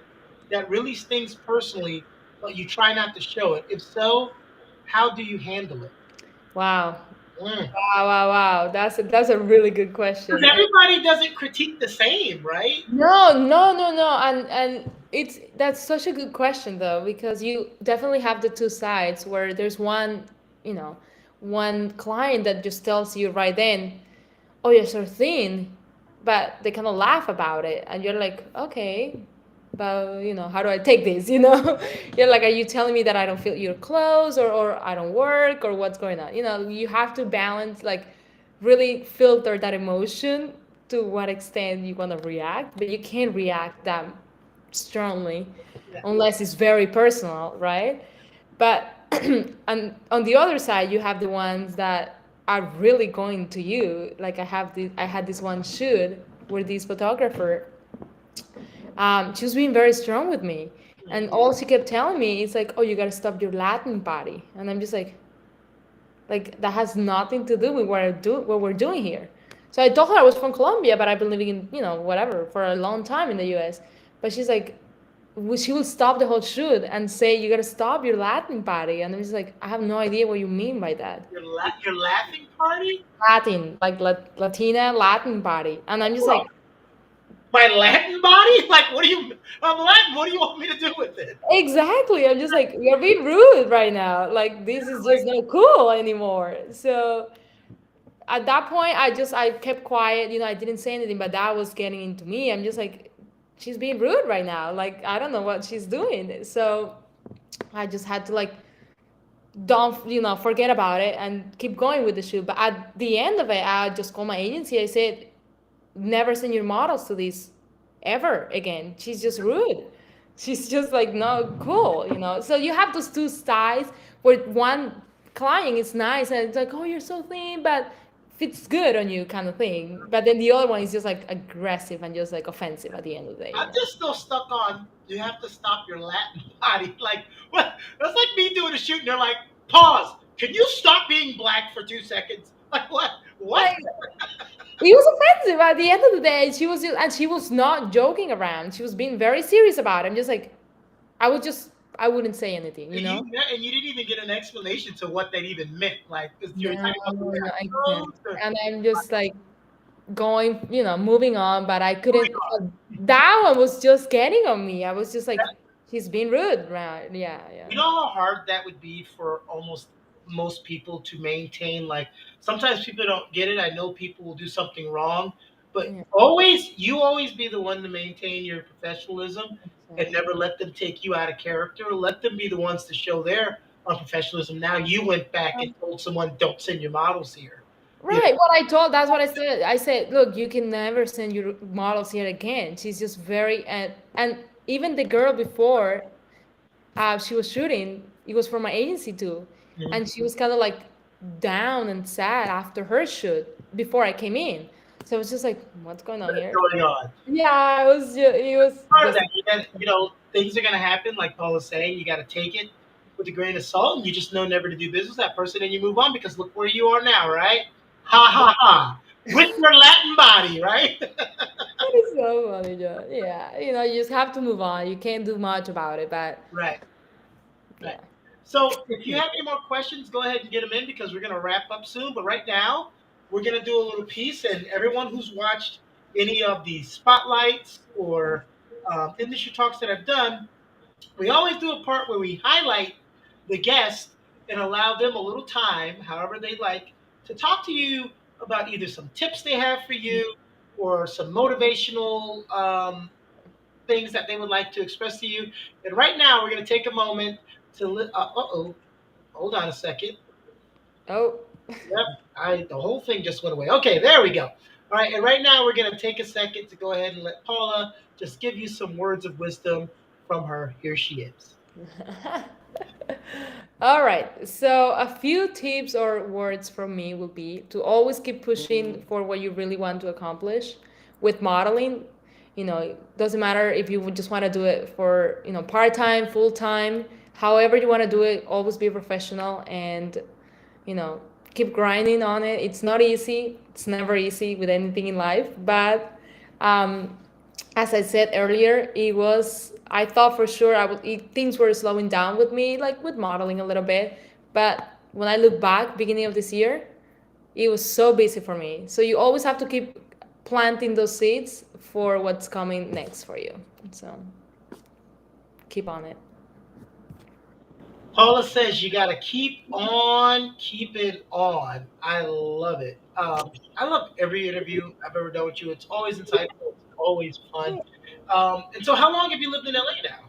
that really stings personally, but you try not to show it? If so, how do you handle it? Wow. Because Wow, wow, wow. That's a really good question. everybody doesn't critique the same, right? No, no, no, no. And that's such a good question though, because you definitely have the two sides where there's you know, one client that just tells you right then, oh, you're so thin, but they kind of laugh about it, and you're like, okay, but how do I take this? You're like, are you telling me that I don't fit your clothes, or I don't work, or what's going on? You have to balance, like, really filter that emotion to what extent you want to react, but you can't react that strongly Yeah. unless it's very personal, right? But and on the other side, you have the ones that are really going to you. Like I had this one shoot where this photographer, she was being very strong with me, and all she kept telling me is like, "Oh, you gotta stop your Latin body," and I'm just like that has nothing to do with what we're doing here. So I told her I was from Colombia, but I've been living in whatever for a long time in the U.S. But she's like, she will stop the whole shoot and say, "You gotta stop your Latin body," and I'm just like, I have no idea what you mean by that. Your laughing party? Latin, like Latina Latin body, and I'm just like, Well, my Latin body? Like, what do you? I'm Latin. What do you want me to do with it? exactly. I'm just like, you're being rude right now. Like this is just not cool anymore. So at that point, I kept quiet. I didn't say anything, but that was getting into me. I'm just like, she's being rude right now. Like I don't know what she's doing. So I just had to like don't forget about it and keep going with the shoot. But at the end of it, I just called my agency. I said, never send your models to this ever again. She's just rude. She's just like not cool. So you have those two sides where one client is nice and it's like, oh, you're so thin, but fits good on you kind of thing. But then the other one is just like aggressive and just like offensive at the end of the day. I'm just still stuck on. You have to stop your Latin body. Like, what? That's like me doing a shoot, and they're like, "Pause. Can you stop being black for 2 seconds?" Like, what? What? Like, it was offensive at the end of the day. She was not joking around. She was being very serious about it. I'm just like, I wouldn't say anything, And you didn't even get an explanation to what that even meant. Like, 'cause you're No, talking about the way no, I I can't. clothes or And I'm just like going, moving on, but I couldn't. That one was just getting on me. I was just like, she's being rude, right? Yeah, yeah, you know how hard that would be for almost most people to maintain. Like sometimes people don't get it. I know people will do something wrong, but yeah. always be the one to maintain your professionalism and Exactly. never let them take you out of character. Let them be the ones to show their on professionalism. Now you went back and told someone, don't send your models here. You Right. What I told, that's what I said. I said, look, you can never send your models here again. She's just very, and even the girl before, she was shooting, it was for my agency too. know, And she was kind of like down and sad after her shoot before I came in. So I was just like, what's going on what's here? going on? Yeah, it was Part of just, that, things are going to happen. Like Paul was saying, you got to take it with a grain of salt, and you just know never to do business with that person, and you move on because look where you are now, right? Ha ha ha! With your Latin body, right? it is so funny, John. Yeah, you just have to move on. You can't do much about it, but Right, right. yeah. So if you have any more questions, go ahead and get them in because we're going to wrap up soon. But right now, we're going to do a little piece, and everyone who's watched any of the spotlights or industry talks that I've done, we always do a part where we highlight the guest and allow them a little time, however they like, to talk to you about either some tips they have for you or some motivational things that they would like to express to you. And right now, we're going to take a moment to. Oh, hold on a second. Oh, Yep, the whole thing just went away. Okay, there we go. All right, and right now we're going to take a second to go ahead and let Paula just give you some words of wisdom from her. Here she is. all right. So, a few tips or words from me will be to always keep pushing for what you really want to accomplish. With modeling, it doesn't matter if you would just want to do it for, part time, full time, however you want to do it, always be professional and, you know, keep grinding on it. It's not easy, it's never easy with anything in life, but um, as I said earlier, I thought for sure things were slowing down with me, like with modeling a little bit. But when I look back, beginning of this year, it was so busy for me. So you always have to keep planting those seeds for what's coming next for you. So keep on it. Paula says you got to keep on keeping on. I love it. I love every interview I've ever done with you. It's always insightful. It's always fun. And so, how long have you lived in LA now?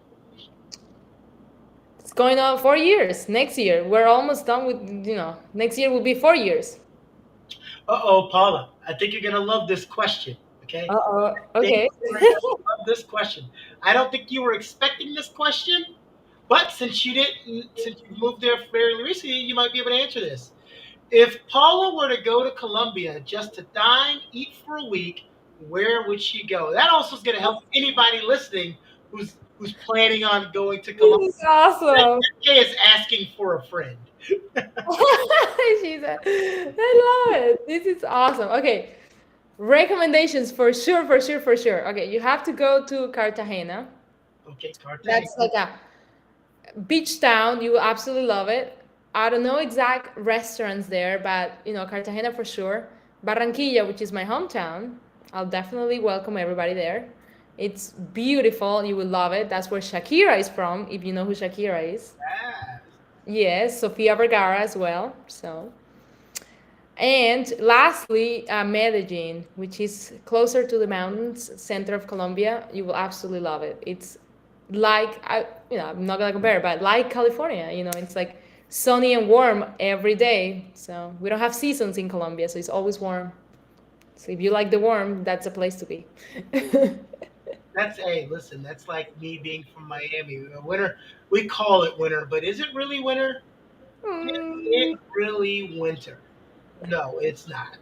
It's going on 4 years. Next year, we're almost done with, next year will be 4 years. Uh-oh, Paula. I think you're gonna love this question. Okay. Uh-oh. I think Okay. you're gonna love this question. I don't think you were expecting this question, but since you moved there fairly recently, you might be able to answer this. If Paula were to go to Colombia just to dine, eat for a week, where would she go? That also is going to help anybody listening who's planning on going to This Colombia. is awesome. Jay is asking for a friend. She said, I love it. This is awesome. Okay. Recommendations for sure, for sure, for sure. Okay, you have to go to Cartagena. Okay, Cartagena. That's like a beach town. You will absolutely love it. I don't know exact restaurants there, but Cartagena for sure. Barranquilla, which is my hometown, I'll definitely welcome everybody there. It's beautiful. You will love it. That's where Shakira is from, if you know who Shakira is. Ah, Yes, Sofia Vergara as well. So, and lastly, Medellin, which is closer to the mountains, center of Colombia. You will absolutely love it. It's I'm not gonna compare, but like California, it's like sunny and warm every day. So we don't have seasons in Colombia, so it's always warm. So if you like the warm, that's a place to be. hey, listen, that's like me being from Miami. Winter, we call it winter, but is it really winter? Is it Mm, really winter? No, it's not.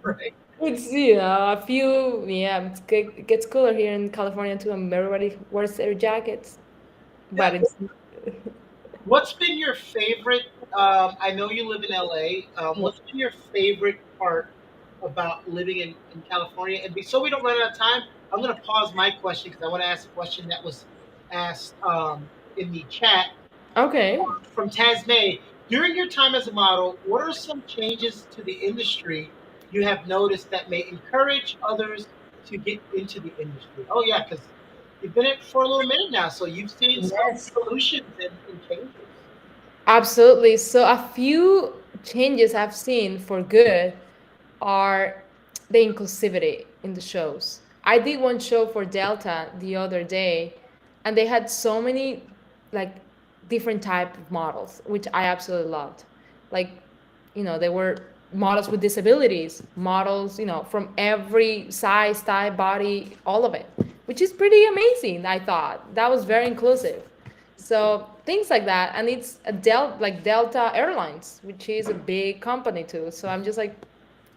Right. It's a few, yeah. It gets cooler here in California too, and everybody wears their jackets. Yeah. But it's What's been your favorite? I know you live in LA. What's been your favorite part about living in California? And so we don't run out of time, I'm going to pause my question because I want to ask a question that was asked in the chat okay. from Tasmay. During your time as a model, what are some changes to the industry you have noticed that may encourage others to get into the industry? Oh, yeah, because you've been in it for a little minute now, so you've seen some Yes. solutions and changes. Absolutely. So a few changes I've seen for good are the inclusivity in the shows. I did one show for Delta the other day, and they had so many like different type of models, which I absolutely loved. Like, there were models with disabilities, models, from every size, type, body, all of it, which is pretty amazing. I thought that was very inclusive. So things like that, and it's like Delta Airlines, which is a big company too. So I'm just like,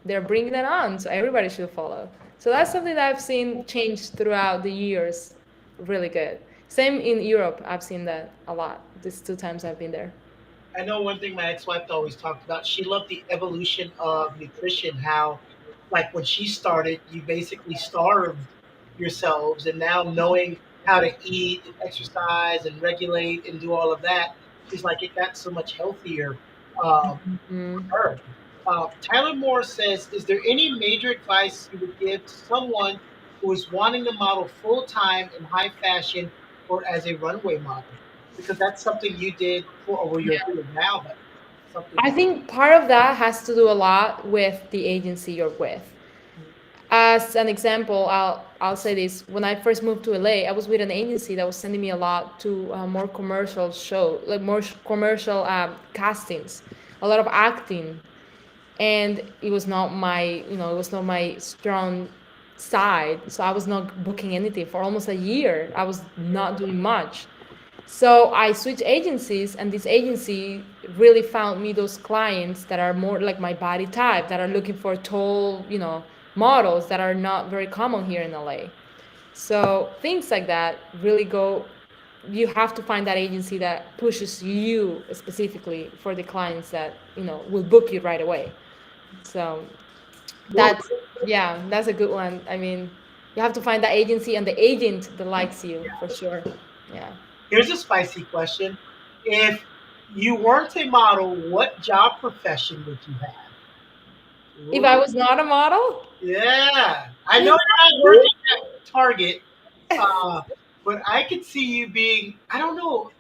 they're bringing it on, so everybody should follow. So that's something that I've seen change throughout the years. Really good. Same in Europe. I've seen that a lot. These two times I've been there. I know one thing my ex-wife always talked about. She loved the evolution of nutrition. How, like when she started, you basically starved yourselves, and now knowing how to eat and exercise and regulate and do all of that, she's like it got so much healthier Mm. for her. Tyler Moore says, "Is there any major advice you would give to someone who is wanting to model full time in high fashion or as a runway model? Because that's something you did for, or well, you're doing now, but something I that think part of that has to do a lot with the agency you're with. As an example, I'll say this: when I first moved to LA, I was with an agency that was sending me a lot to more commercial show, like more commercial castings, a lot of acting, and it was not my strong side. So I was not booking anything for almost a year. I was not doing much. So I switched agencies, and this agency really found me those clients that are more like my body type, that are looking for tall, models that are not very common here in LA. So things like that really go. You have to find that agency that pushes you specifically for the clients that will book you right away. So well, that's yeah, that's a good one. I mean, you have to find that agency and the agent that likes you for sure. Yeah. here's a spicy question. If you weren't a model, what job profession would you have? If I Ooh, was not a model, yeah. I know you're not working at Target, uh, but I could see you being, I don't know.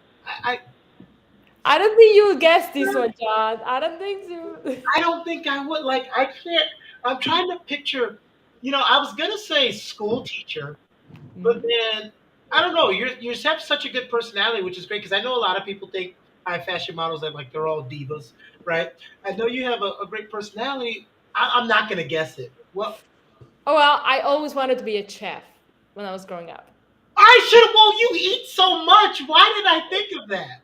I don't think you would guess this one, John. I don't think so. I don't think I would. Like, I can't. I'm trying to picture. I was gonna say school teacher, but then I don't know. You have such a good personality, which is great because I know a lot of people think high fashion models that like they're all divas, right? I know you have a great personality. I'm not gonna guess it. Well, Oh well, I always wanted to be a chef when I was growing up. I should have. Well, you eat so much. Why did I think of that?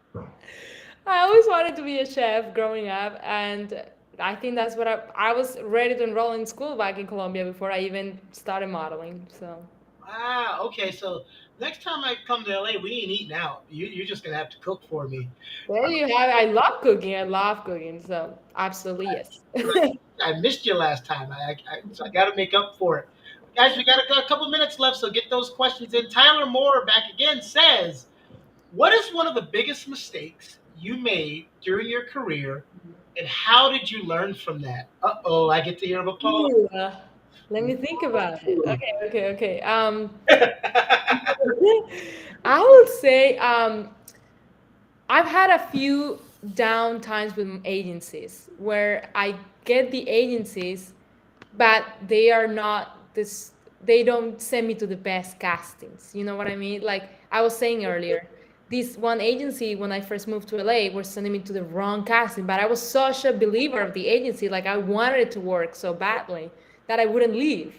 I always wanted to be a chef growing up, and I think that's what I was ready to enroll in school back in Colombia before I even started modeling. So Ah, okay. So next time I come to LA, we ain't eating out. You're just gonna have to cook for me. there you have it. I love cooking. I love cooking. So absolutely yes. I missed you last time. So I got to make up for it. Guys, we got a couple minutes left, so get those questions in. Tyler Moore back again says, "What is one of the biggest mistakes you made during your career, and how did you learn from that?" Uh-oh, I get to hear about Paula. Ooh, let me think about it. Okay, okay, okay. I would say I've had a few down times with agencies where I get the agencies, but they are not this. They don't send me to the best castings. You know what I mean? Like I was saying earlier, this one agency when I first moved to LA were sending me to the wrong casting. But I was such a believer of the agency, like I wanted it to work so badly that I wouldn't leave.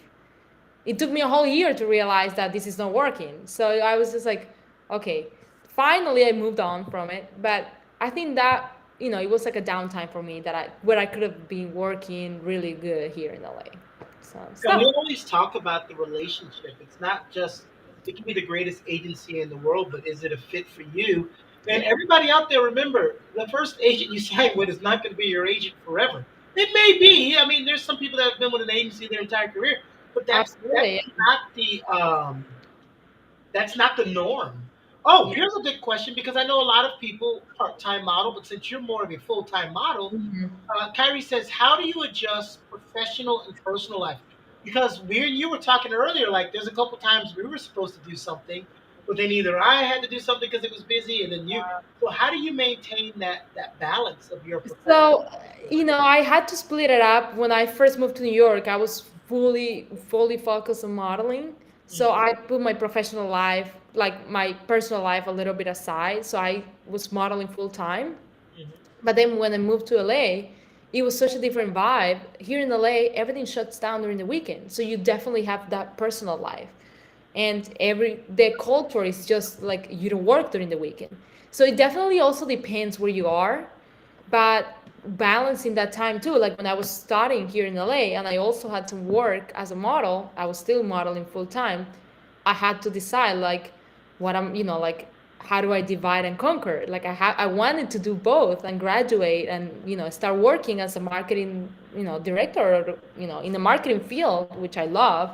It took me a whole year to realize that this is not working. So I was just like, okay, finally I moved on from it. But I think that, it was like a downtime for me that where I could have been working really good here in LA. So We stuff. always talk about the relationship. It's not just it can be the greatest agency in the world, but is it a fit for you? And Yeah, everybody out there, remember, the first agent you sign with is not going to be your agent forever. It may be. I mean, there's some people that have been with an agency their entire career, but that's absolutely. that's not the norm. Oh, Yeah. here's a good question because I know a lot of people part-time model, but since you're more of a full-time model, Mhm. Kyrie says, "How do you adjust professional and personal life?" Because we and you were talking earlier, like there's a couple times we were supposed to do something, but then either I had to do something because it was busy, and then you. So how do you maintain that balance of your profession? So, I had to split it up. When I first moved to New York, I was fully focused on modeling. So I put my professional life, like my personal life, a little bit aside. So I was modeling full time. Mhm. But then when I moved to LA, it was such a different vibe. Here in LA, everything shuts down during the weekend. So you definitely have that personal life. And every the culture is just like you don't work during the weekend. So it definitely also depends where you are, but balancing that time too. Like when I was studying here in LA and I also had to work as a model, I was still modeling full time. I had to decide like what I'm, like how do I divide and conquer? Like I wanted to do both and graduate and start working as a marketing director, or, in the marketing field, which I love.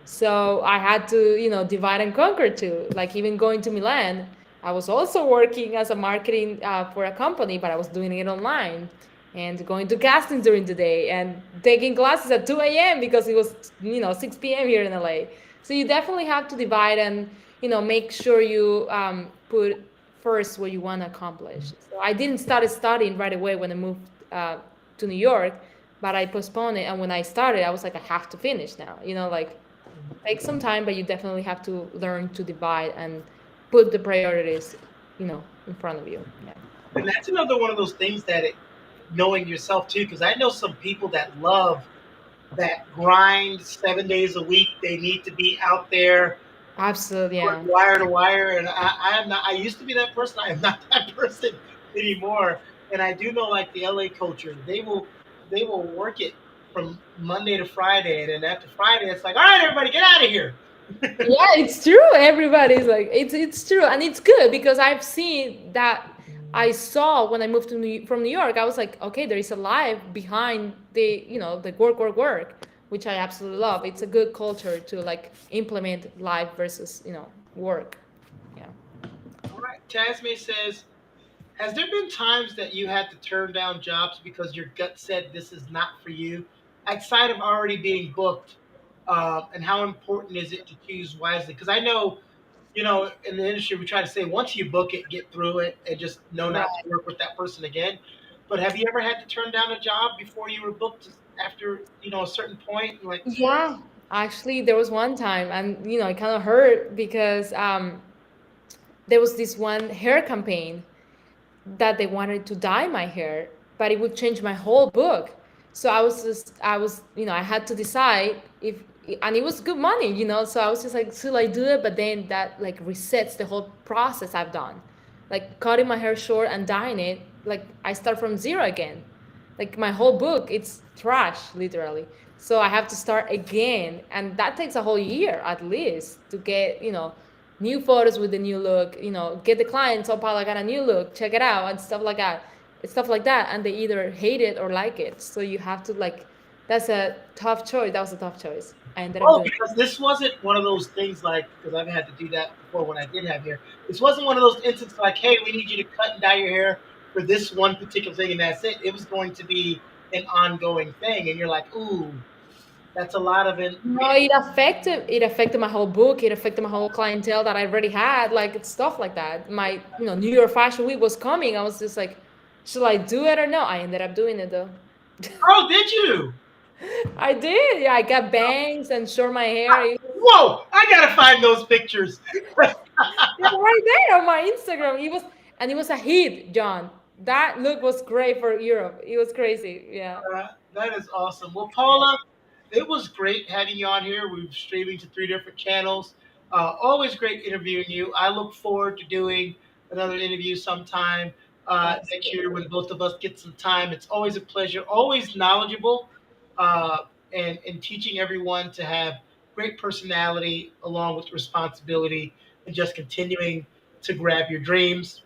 So I had to divide and conquer too. Like even going to Milan, I was also working as a marketing for a company, but I was doing it online and going to castings during the day and taking classes at 2 a.m. because it was 6 p.m. here in LA. So you definitely have to divide and make sure you put first what you want to accomplish. So I didn't start studying right away when I moved to New York, but I postponed it. And when I started, I was like, I have to finish now. Like take some time, but you definitely have to learn to divide and put the priorities, in front of you. Yeah. And that's another one of those things that knowing yourself too, because I know some people that love that grind 7 days a week. They need to be out there Absolutely. Yeah. wire to wire, and I am not. I used to be that person. I am not that person anymore. And I do know, like the LA culture, they will work it from Monday to Friday, and then after Friday, it's like, all right, everybody, get out of here. Yeah, it's true. Everybody's like, it's true, and it's good because I've seen that. I saw when I moved from New York. I was like, okay, there is a life behind the work, which I absolutely love. It's a good culture to like implement life versus work. Yeah. All right, Tasme says, has there been times that you had to turn down jobs because your gut said this is not for you, outside of already being booked? And how important is it to choose wisely? Because I know, in the industry, we try to say once you book it, get through it, and just know not Right. to work with that person again. But have you ever had to turn down a job before you were booked after a certain point? Like, Yeah. Actually, there was one time, and it kind of hurt because there was this one hair campaign that they wanted to dye my hair, but it would change my whole book. So I had to decide if, and it was good money, So I was just like, should I do it? But then that like resets the whole process I've done, like cutting my hair short and dyeing it. Like I start from zero again. Like my whole book, it's trash, literally. So I have to start again, and that takes a whole year at least to get new photos with the new look, get the clients, oh, Paula, I got a new look, check it out, and stuff like that. It's stuff like that, and they either hate it or like it. So you have to like, that's a tough choice. That was a tough choice. I ended up oh, doing. because this wasn't one of those things like, because I've had to do that before when I did have hair. This wasn't one of those instances like, hey, we need you to cut and dye your hair for this one particular thing, and that's it. It was going to be an ongoing thing, and you're like, ooh, that's a lot of it. No, it affected my whole book. It affected my whole clientele that I already had, like it's stuff like that. My New York Fashion Week was coming. I was just like, should I do it or no? I ended up doing it though. Oh, did you? I did. Yeah, I got bangs and short my hair. Whoa, I gotta find those pictures. It's right there on my Instagram. It was a hit, John. That look was great for Europe. It was crazy. Yeah. That is awesome. Well, Paula, it was great having you on here. We're streaming to three different channels. Always great interviewing you. I look forward to doing another interview sometime next year Absolutely. when both of us get some time. It's always a pleasure, always knowledgeable, and teaching everyone to have great personality along with responsibility and just continuing to grab your dreams.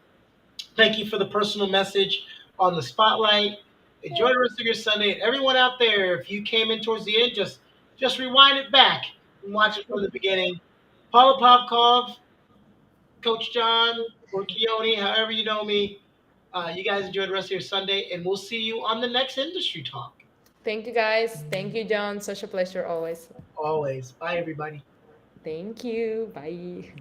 Thank you for the personal message on the spotlight. Enjoy the rest of your Sunday. And everyone out there, if you came in towards the end, just rewind it back and watch it from the beginning. Paula Pavkov, Coach John, or Keone, however you know me. You guys enjoy the rest of your Sunday, and we'll see you on the next industry talk. Thank you guys. Thank you, John. Such a pleasure always. Always. Bye, everybody. Thank you. Bye.